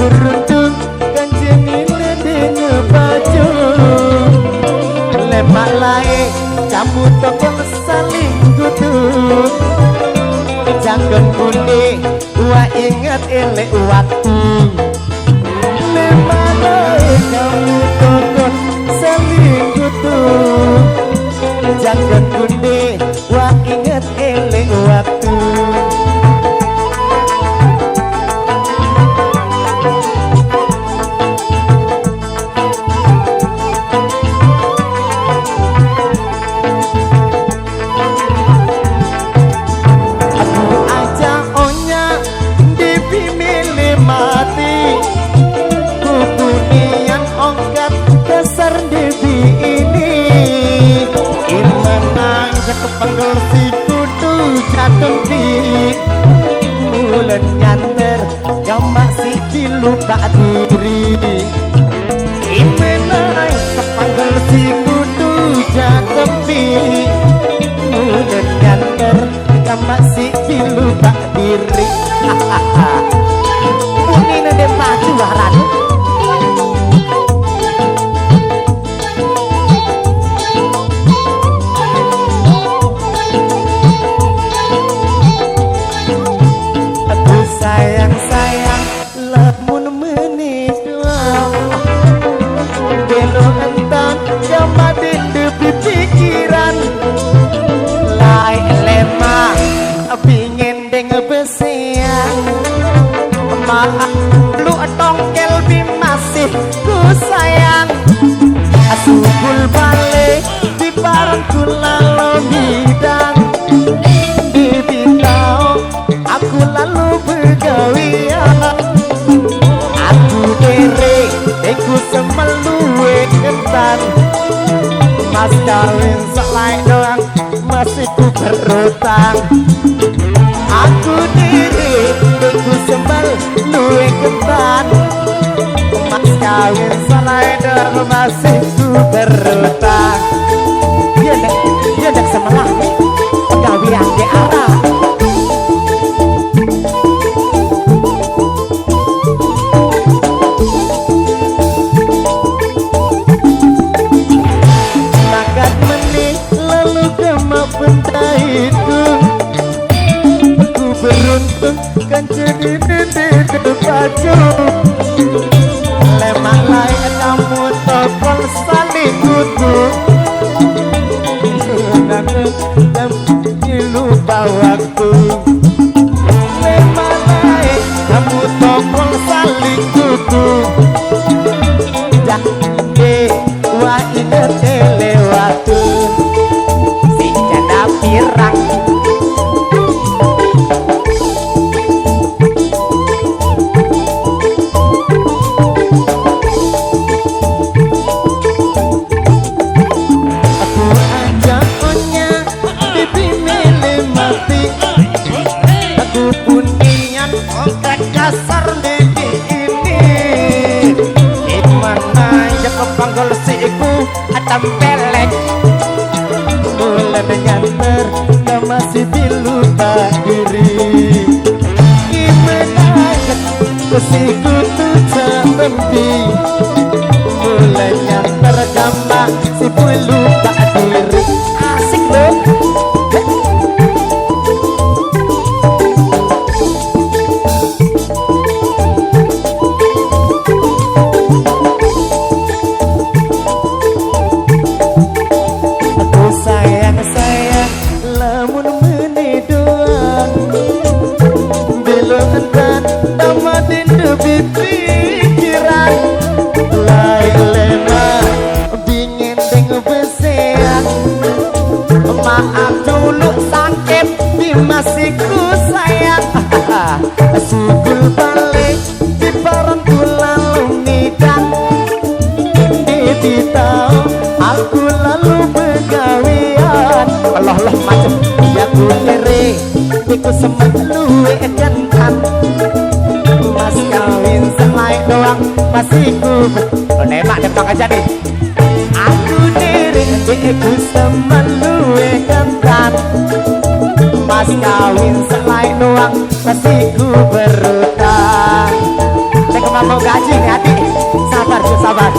beruntung kanjeng ini dengan baju lemak lae kamu tokong saling kutuk jangan kuning wa ingat elek waktu lemak lae kamu tokong saling kutuk jangan kuning wa ingat elek waktu. Panggil si kudu jatuh di bulan nyanter gamak si dilupa diri imenai panggil si kudu jatuh di bulan nyanter gamak si dilupa diri ini nade maju waran sayang lamun menikah belo entan jamadin depi pikiran lai lemah pingin deng besian maaf lu tongkel bi masih ku sayang asubul balik di barang kula lo bidang di bintau aku lalu aku dere aku semeluwe ketan mas kawin selai doang masih ku berutang aku dere aku semeluwe ketan mas kawin selai doang masih ku berutang dia dak semelah gawian di arah kanjeng ini di baju lemak lain kamu tokong saling kutuk dan lupa waktu lemak lain kamu tokong saling kutuk jadi wa ingat elewatu si janda pirang dasar lagi ini gimana ya kepanggol siku atam pelek mulai menyanter masih dilupa diri gimana ya siku tuh berhenti mulai nyanter gambar si lupa diri asik loh. Pikiran lai lemah bingin deng besean maaf kekasihku sayang. Sugul balik di barang lalu nidang. Di tahu aku lalu begawian. Allah macam ya ku kere iku semet luwe kencan. Mas kawin selai doang masih ku nemak depak aja nih. Aku diri iku semet luwe kencan. Mas kawin selai doang masih ku berutang. Saya mau gaji nih hati. Sabar.